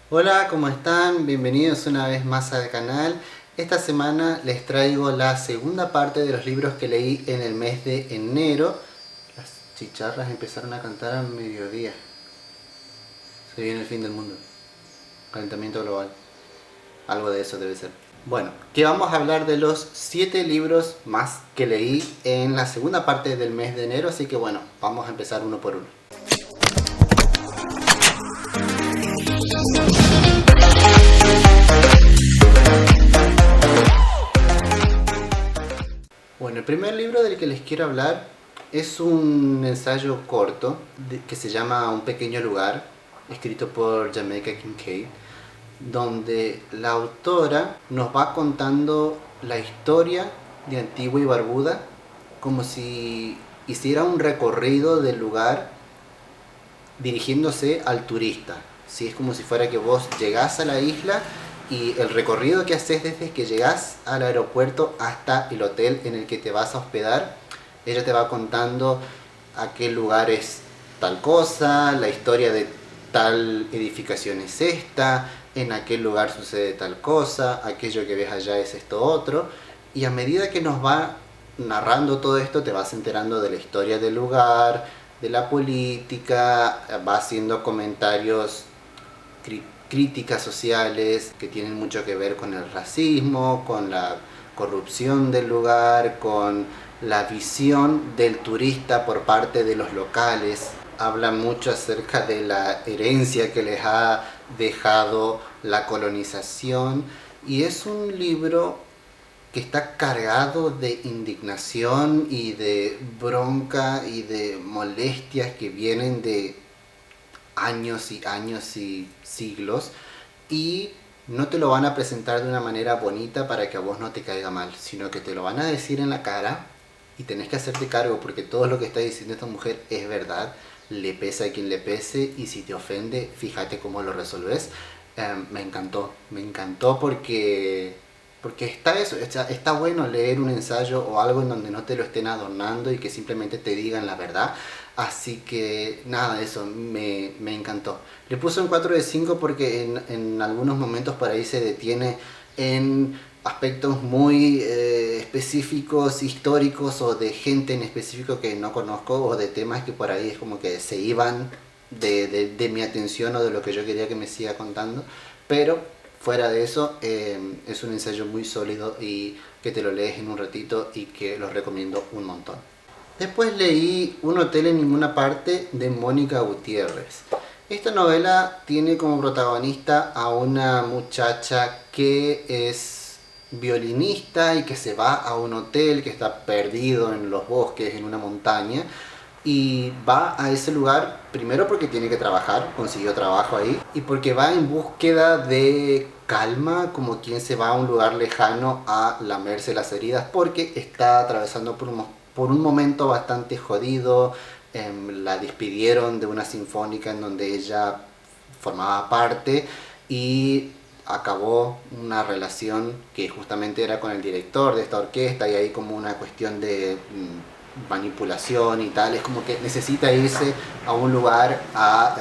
Hola, ¿cómo están? Bienvenidos una vez más al canal. Esta semana les traigo la segunda parte de los libros que leí en el mes de enero. Las chicharras empezaron a cantar al mediodía. Se viene el fin del mundo. Calentamiento global. Algo de eso debe ser. Bueno, que vamos a hablar de los 7 libros más que leí en la segunda parte del mes de enero. Así que bueno, vamos a empezar uno por uno. Bueno, el primer libro del que les quiero hablar es un ensayo corto que se llama Un pequeño lugar, escrito por Jamaica Kincaid, donde la autora nos va contando la historia de Antigua y Barbuda como si hiciera un recorrido del lugar dirigiéndose al turista. ¿Sí? Es como si fuera que vos llegás a la isla y el recorrido que haces desde que llegás al aeropuerto hasta el hotel en el que te vas a hospedar, ella te va contando a qué lugar es tal cosa, la historia de tal edificación es esta, en aquel lugar sucede tal cosa, aquello que ves allá es esto otro, y a medida que nos va narrando todo esto te vas enterando de la historia del lugar, de la política, va haciendo comentarios, críticas sociales que tienen mucho que ver con el racismo, con la corrupción del lugar, con la visión del turista por parte de los locales. Habla mucho acerca de la herencia que les ha dejado la colonización y es un libro que está cargado de indignación y de bronca y de molestias que vienen de años y años y siglos, y no te lo van a presentar de una manera bonita para que a vos no te caiga mal, sino que te lo van a decir en la cara y tenés que hacerte cargo porque todo lo que está diciendo esta mujer es verdad, le pesa a quien le pese, y si te ofende, fíjate cómo lo resolves. Me encantó porque está eso, está bueno leer un ensayo o algo en donde no te lo estén adornando y que simplemente te digan la verdad. Así que nada, eso me encantó. Le puse un 4 de 5 porque en algunos momentos por ahí se detiene en aspectos muy específicos, históricos, o de gente en específico que no conozco, o de temas que por ahí es como que se iban de mi atención o de lo que yo quería que me siga contando. Pero fuera de eso, es un ensayo muy sólido y que te lo lees en un ratito y que lo recomiendo un montón. Después leí Un hotel en ninguna parte de Mónica Gutiérrez. Esta novela tiene como protagonista a una muchacha que es violinista y que se va a un hotel que está perdido en los bosques, en una montaña, y va a ese lugar primero porque tiene que trabajar, consiguió trabajo ahí, y porque va en búsqueda de calma, como quien se va a un lugar lejano a lamerse las heridas porque está atravesando por un momento bastante jodido. La despidieron de una sinfónica en donde ella formaba parte y acabó una relación que justamente era con el director de esta orquesta, y hay como una cuestión de manipulación y tal. Es como que necesita irse a un lugar a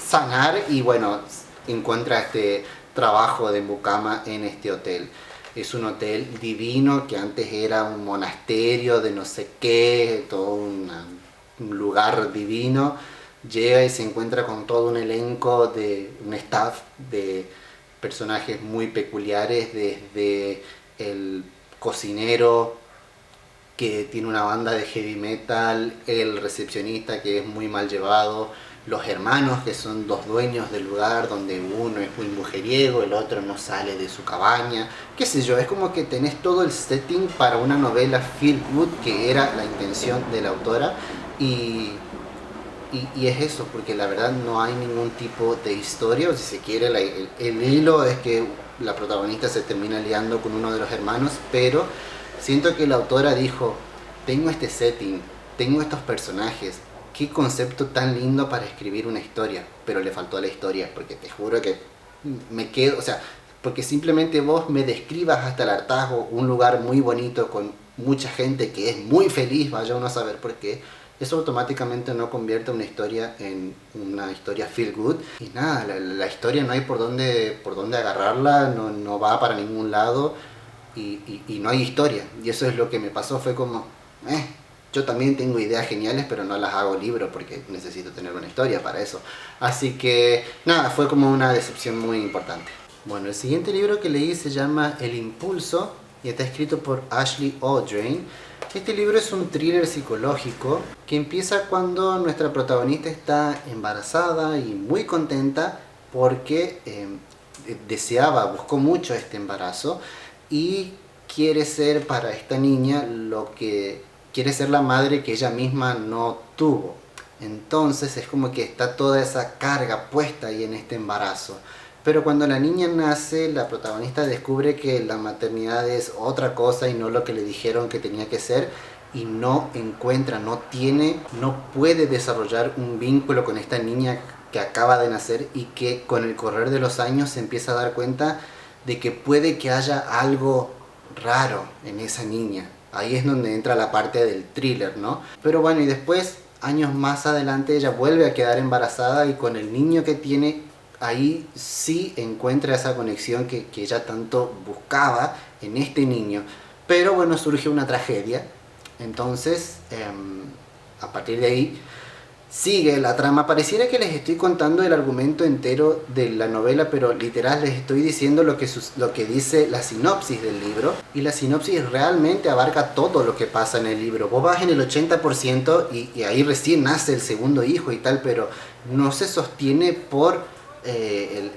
sanar, y bueno, encuentra este trabajo de mucama en este hotel. Es un hotel divino que antes era un monasterio de no sé qué, todo un lugar divino. Llega y se encuentra con todo un elenco de un staff de personajes muy peculiares, desde el cocinero que tiene una banda de heavy metal, el recepcionista que es muy mal llevado, los hermanos que son dos dueños del lugar, donde uno es muy mujeriego, el otro no sale de su cabaña, qué sé yo. Es como que tenés todo el setting para una novela feel good, que era la intención de la autora, y, y es eso, porque la verdad no hay ningún tipo de historia, o si se quiere, el hilo es que la protagonista se termina liando con uno de los hermanos, pero siento que la autora dijo, tengo este setting, tengo estos personajes, qué concepto tan lindo para escribir una historia, pero le faltó la historia, porque te juro que me quedo, o sea, porque simplemente vos me describas hasta el hartazgo un lugar muy bonito con mucha gente que es muy feliz, vaya uno a saber por qué, eso automáticamente no convierte una historia en una historia feel good. Y nada, la historia no hay por dónde agarrarla, no va para ningún lado y no hay historia. Y eso es lo que me pasó, fue como, yo también tengo ideas geniales, pero no las hago libro porque necesito tener una historia para eso. Así que nada, fue como una decepción muy importante. Bueno, el siguiente libro que leí se llama El Impulso y está escrito por Ashley Audrain. Este libro es un thriller psicológico que empieza cuando nuestra protagonista está embarazada y muy contenta porque buscó mucho este embarazo y quiere ser para esta niña lo que quiere ser la madre que ella misma no tuvo. Entonces es como que está toda esa carga puesta ahí en este embarazo. Pero cuando la niña nace, la protagonista descubre que la maternidad es otra cosa y no lo que le dijeron que tenía que ser, y no encuentra, no puede desarrollar un vínculo con esta niña que acaba de nacer y que con el correr de los años se empieza a dar cuenta de que puede que haya algo raro en esa niña. Ahí es donde entra la parte del thriller, ¿no? Pero bueno, y después, años más adelante, ella vuelve a quedar embarazada y con el niño que tiene, ahí sí encuentra esa conexión que ella tanto buscaba en este niño. Pero bueno, surge una tragedia. Entonces, a partir de ahí, sigue la trama. Pareciera que les estoy contando el argumento entero de la novela, pero literal les estoy diciendo lo que dice la sinopsis del libro. Y la sinopsis realmente abarca todo lo que pasa en el libro. Vos vas en el 80% y ahí recién nace el segundo hijo y tal, pero no se sostiene por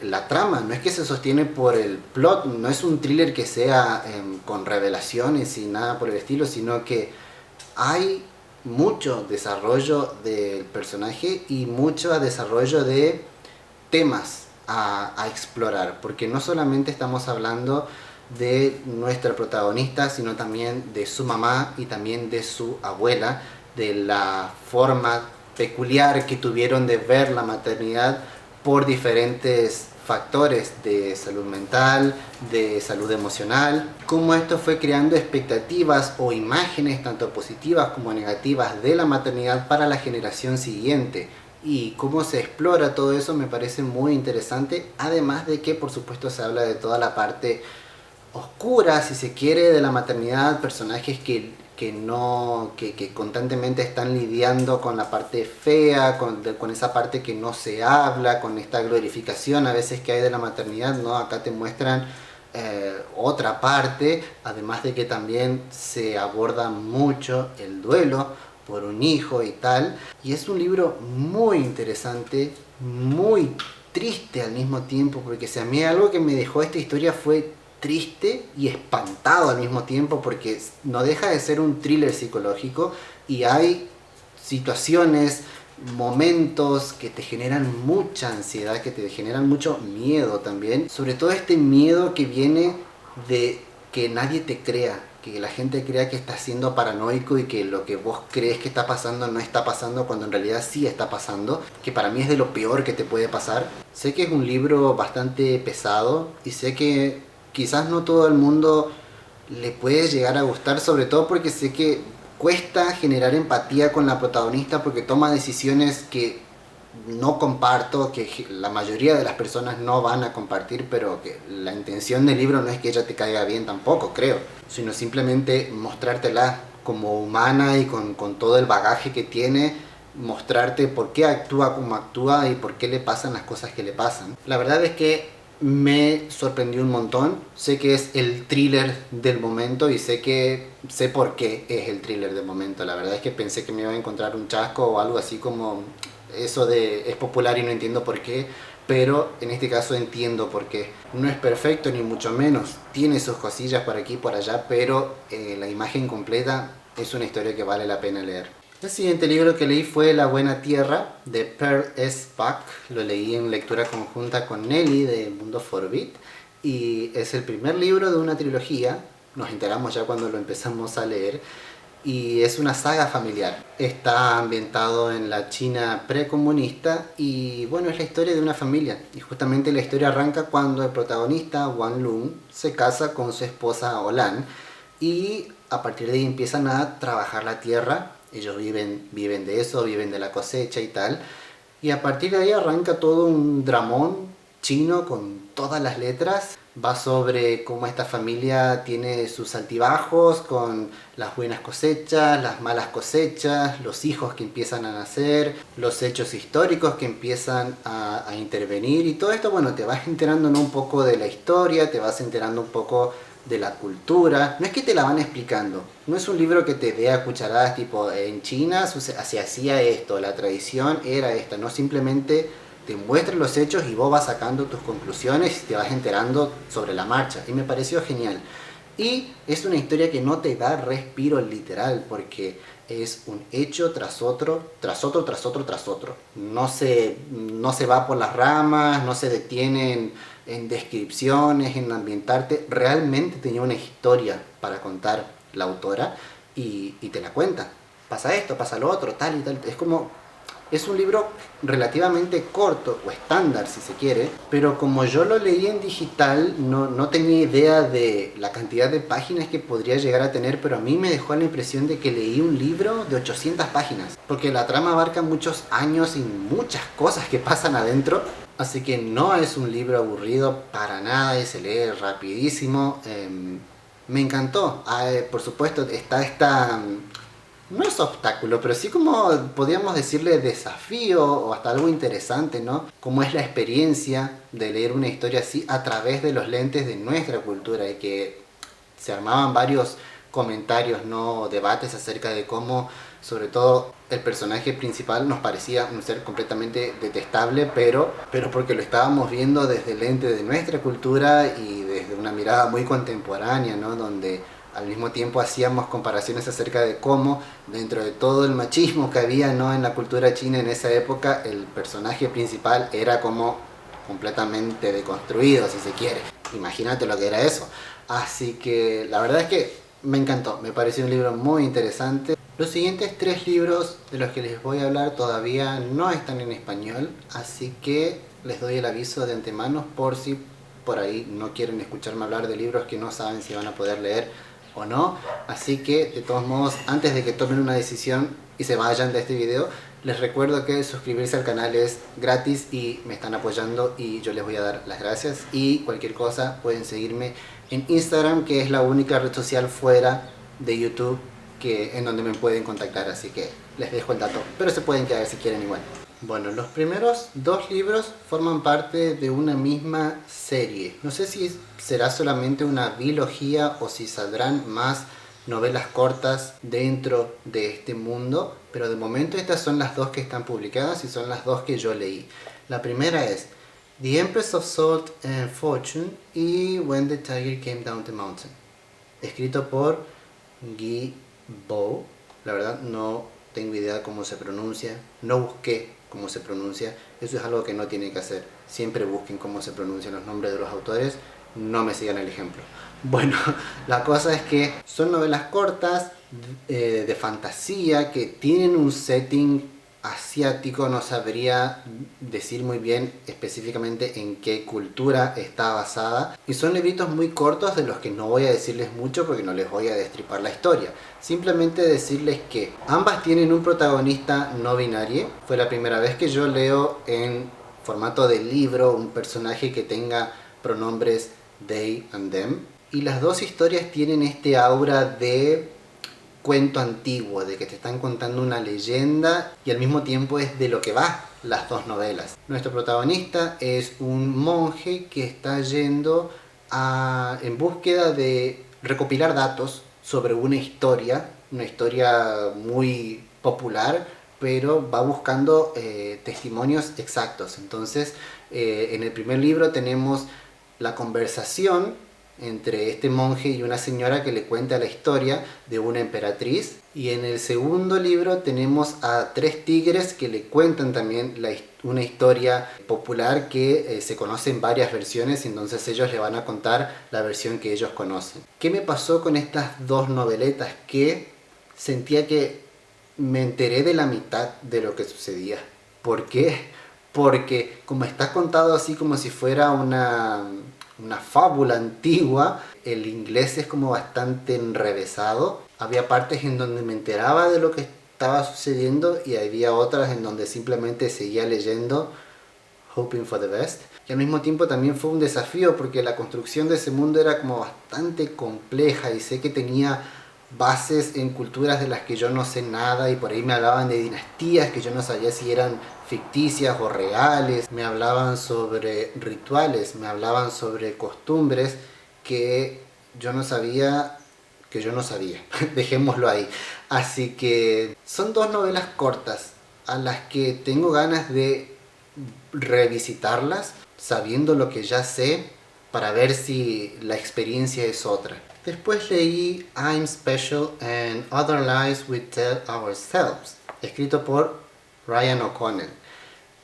la trama, no es que se sostiene por el plot, no es un thriller que sea con revelaciones y nada por el estilo, sino que hay mucho desarrollo del personaje y mucho desarrollo de temas a explorar, porque no solamente estamos hablando de nuestra protagonista, sino también de su mamá y también de su abuela, de la forma peculiar que tuvieron de ver la maternidad por diferentes factores de salud mental, de salud emocional, cómo esto fue creando expectativas o imágenes tanto positivas como negativas de la maternidad para la generación siguiente, y cómo se explora todo eso me parece muy interesante, además de que por supuesto se habla de toda la parte oscura, si se quiere, de la maternidad, personajes que constantemente están lidiando con la parte fea, con esa parte que no se habla, con esta glorificación a veces que hay de la maternidad, ¿no? Acá te muestran otra parte, además de que también se aborda mucho el duelo por un hijo y tal, y es un libro muy interesante, muy triste al mismo tiempo, porque si a mí algo que me dejó esta historia fue triste y espantado al mismo tiempo, porque no deja de ser un thriller psicológico y hay situaciones, momentos que te generan mucha ansiedad, que te generan mucho miedo también, sobre todo este miedo que viene de que nadie te crea, que la gente crea que estás siendo paranoico y que lo que vos crees que está pasando no está pasando cuando en realidad sí está pasando, que para mí es de lo peor que te puede pasar. Sé que es un libro bastante pesado y sé que quizás no todo el mundo le puede llegar a gustar, sobre todo porque sé que cuesta generar empatía con la protagonista porque toma decisiones que no comparto, que la mayoría de las personas no van a compartir, pero que la intención del libro no es que ella te caiga bien tampoco, creo, sino simplemente mostrártela como humana y con todo el bagaje que tiene, mostrarte por qué actúa como actúa y por qué le pasan las cosas que le pasan. La verdad es que me sorprendió un montón. Sé que es el thriller del momento y sé por qué es el thriller del momento. La verdad es que pensé que me iba a encontrar un chasco o algo así como eso de es popular y no entiendo por qué, pero en este caso entiendo por qué. No es perfecto ni mucho menos, tiene sus cosillas por aquí y por allá, pero la imagen completa es una historia que vale la pena leer. El siguiente libro que leí fue La Buena Tierra, de Pearl S. Buck. Lo leí en lectura conjunta con Nelly de Mundo Forbit y es el primer libro de una trilogía. Nos enteramos ya cuando lo empezamos a leer y es una saga familiar. Está ambientado en la China precomunista y bueno, es la historia de una familia. Y justamente la historia arranca cuando el protagonista, Wang Lun, se casa con su esposa Olan y a partir de ahí empiezan a trabajar la tierra Ellos viven de eso, viven de la cosecha y tal. Y a partir de ahí arranca todo un dramón chino con todas las letras. Va sobre cómo esta familia tiene sus altibajos con las buenas cosechas, las malas cosechas, los hijos que empiezan a nacer, los hechos históricos que empiezan a intervenir y todo esto, bueno, te vas enterando, ¿no?, un poco de la historia, te vas enterando un poco de la cultura. No es que te la van explicando, no es un libro que te dé a cucharadas tipo en China se hacía esto, la tradición era esta, no, simplemente te muestran los hechos y vos vas sacando tus conclusiones y te vas enterando sobre la marcha. Y me pareció genial. Y es una historia que no te da respiro literal, porque es un hecho tras otro, tras otro, tras otro, tras otro. No se va por las ramas, no se detiene en descripciones, en ambientarte. Realmente tenía una historia para contar la autora y te la cuenta. Pasa esto, pasa lo otro, tal y tal. Es un libro relativamente corto, o estándar si se quiere, pero como yo lo leí en digital, no tenía idea de la cantidad de páginas que podría llegar a tener, pero a mí me dejó la impresión de que leí un libro de 800 páginas, porque la trama abarca muchos años y muchas cosas que pasan adentro, así que no es un libro aburrido para nada y se lee rapidísimo. Me encantó. Por supuesto, está esta... no es obstáculo, pero sí como podríamos decirle desafío o hasta algo interesante, ¿no? Como es la experiencia de leer una historia así a través de los lentes de nuestra cultura y que se armaban varios comentarios, ¿no?, debates acerca de cómo, sobre todo, el personaje principal nos parecía un ser completamente detestable, pero porque lo estábamos viendo desde el lente de nuestra cultura y desde una mirada muy contemporánea, ¿no?, donde al mismo tiempo hacíamos comparaciones acerca de cómo dentro de todo el machismo que había, ¿no?, en la cultura china en esa época, el personaje principal era como completamente deconstruido, si se quiere. Imagínate lo que era eso. Así que la verdad es que me encantó, me pareció un libro muy interesante. Los siguientes 3 libros de los que les voy a hablar todavía no están en español, así que les doy el aviso de antemano por si por ahí no quieren escucharme hablar de libros que no saben si van a poder leer o no. Así que de todos modos, antes de que tomen una decisión y se vayan de este video, les recuerdo que suscribirse al canal es gratis y me están apoyando y yo les voy a dar las gracias. Y cualquier cosa pueden seguirme en Instagram, que es la única red social fuera de YouTube en donde me pueden contactar, así que les dejo el dato, pero se pueden quedar si quieren igual. Bueno, los primeros 2 libros forman parte de una misma serie. No sé si será solamente una bilogía o si saldrán más novelas cortas dentro de este mundo, pero de momento estas son las 2 que están publicadas y son las 2 que yo leí. La primera es The Empress of Salt and Fortune y When the Tiger Came Down the Mountain, escrito por Guy Bow. La verdad no tengo idea cómo se pronuncia, no busqué cómo se pronuncia, eso es algo que no tienen que hacer, siempre busquen cómo se pronuncian los nombres de los autores, no me sigan el ejemplo. Bueno, la cosa es que son novelas cortas de fantasía que tienen un setting asiático, no sabría decir muy bien específicamente en qué cultura está basada, y son libritos muy cortos de los que no voy a decirles mucho porque no les voy a destripar la historia, simplemente decirles que ambas tienen un protagonista no binario. Fue la primera vez que yo leo en formato de libro un personaje que tenga pronombres they and them, y las 2 historias tienen este aura de cuento antiguo, de que te están contando una leyenda y al mismo tiempo es de lo que va las 2 novelas. Nuestro protagonista es un monje que está yendo en búsqueda de recopilar datos sobre una historia muy popular, pero va buscando testimonios exactos. Entonces, en el primer libro tenemos la conversación entre este monje y una señora que le cuenta la historia de una emperatriz, y en el segundo libro tenemos a 3 tigres que le cuentan también una historia popular que se conoce en varias versiones, y entonces ellos le van a contar la versión que ellos conocen. ¿Qué me pasó con estas 2 noveletas? Que sentía que me enteré de la mitad de lo que sucedía. ¿Por qué? Porque como está contado así como si fuera una fábula antigua, el inglés es como bastante enrevesado. Había partes en donde me enteraba de lo que estaba sucediendo, y había otras en donde simplemente seguía leyendo, hoping for the best. Y al mismo tiempo también fue un desafío porque la construcción de ese mundo era como bastante compleja, y sé que tenía bases en culturas de las que yo no sé nada, y por ahí me hablaban de dinastías que yo no sabía si eran ficticias o reales, me hablaban sobre rituales, me hablaban sobre costumbres que yo no sabía, dejémoslo ahí. Así que son dos novelas cortas a las que tengo ganas de revisitarlas sabiendo lo que ya sé, para ver si la experiencia es otra. Después leí I'm Special and Other Lies We Tell Ourselves, escrito por Ryan O'Connell.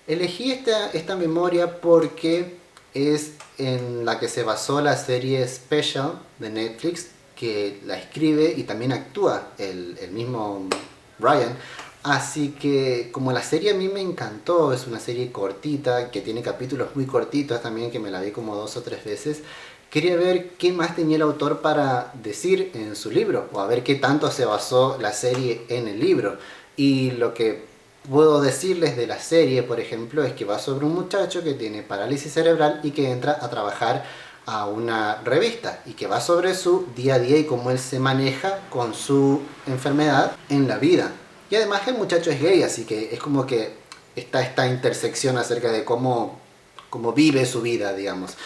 Elegí esta memoria porque es en la que se basó la serie Special de Netflix, que la escribe y también actúa el mismo Ryan. Así que como la serie a mí me encantó, es una serie cortita, que tiene capítulos muy cortitos también, que me la vi como 2 o 3 veces, quería ver qué más tenía el autor para decir en su libro, o a ver qué tanto se basó la serie en el libro. Y lo que puedo decirles de la serie, por ejemplo, es que va sobre un muchacho que tiene parálisis cerebral y que entra a trabajar a una revista, y que va sobre su día a día y cómo él se maneja con su enfermedad en la vida. Y además el muchacho es gay, así que es como que está esta intersección acerca de cómo vive su vida, digamos.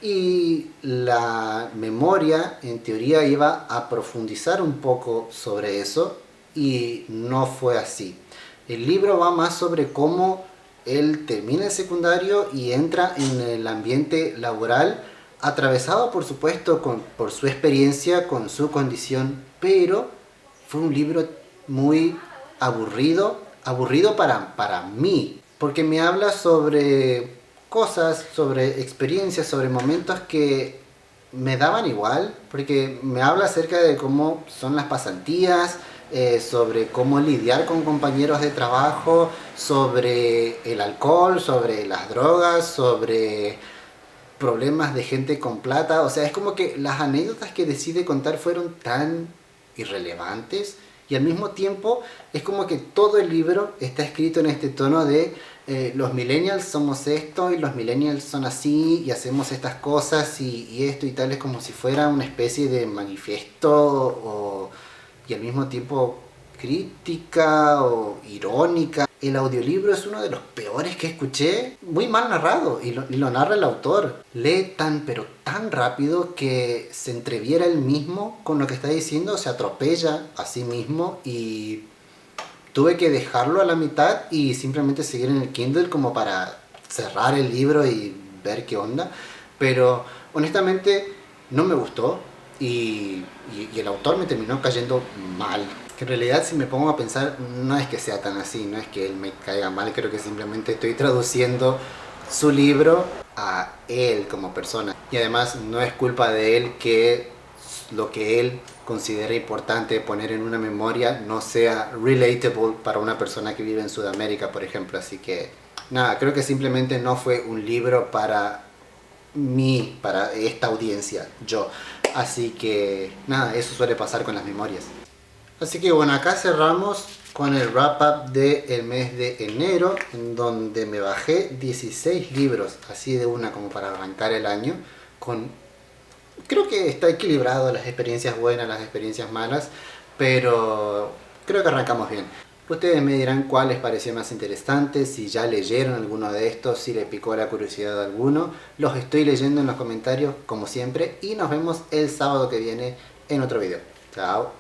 Y la memoria, en teoría, iba a profundizar un poco sobre eso, y no fue así. El libro va más sobre cómo él termina el secundario y entra en el ambiente laboral, atravesado por supuesto por su experiencia, con su condición, pero fue un libro muy aburrido para mí, porque me habla sobre cosas, sobre experiencias, sobre momentos que me daban igual, porque me habla acerca de cómo son las pasantías, sobre cómo lidiar con compañeros de trabajo, sobre el alcohol, sobre las drogas, sobre problemas de gente con plata. O sea, es como que las anécdotas que decide contar fueron tan irrelevantes, y al mismo tiempo es como que todo el libro está escrito en este tono de los millennials somos esto y los millennials son así y hacemos estas cosas y esto y tal, es como si fuera una especie de manifiesto, y al mismo tiempo crítica o irónica. El audiolibro es uno de los peores que escuché, muy mal narrado, y lo narra el autor. Lee pero tan rápido que se entreviera él mismo con lo que está diciendo, se atropella a sí mismo, y tuve que dejarlo a la mitad y simplemente seguir en el Kindle como para cerrar el libro y ver qué onda. Pero honestamente no me gustó, y el autor me terminó cayendo mal. Que en realidad, si me pongo a pensar, no es que sea tan así, no es que él me caiga mal, creo que simplemente estoy traduciendo su libro a él como persona. Y además no es culpa de él que lo que él considera importante poner en una memoria no sea relatable para una persona que vive en Sudamérica, por ejemplo. Así que nada, creo que simplemente no fue un libro para mí, para esta audiencia, yo. Así que nada, eso suele pasar con las memorias. Así que bueno, acá cerramos con el wrap up del mes de enero, en donde me bajé 16 libros, así de una, como para arrancar el año. Creo que está equilibrado, las experiencias buenas, las experiencias malas, pero creo que arrancamos bien. Ustedes me dirán cuál les pareció más interesante, si ya leyeron alguno de estos, si les picó la curiosidad de alguno. Los estoy leyendo en los comentarios, como siempre, y nos vemos el sábado que viene en otro video. Chao.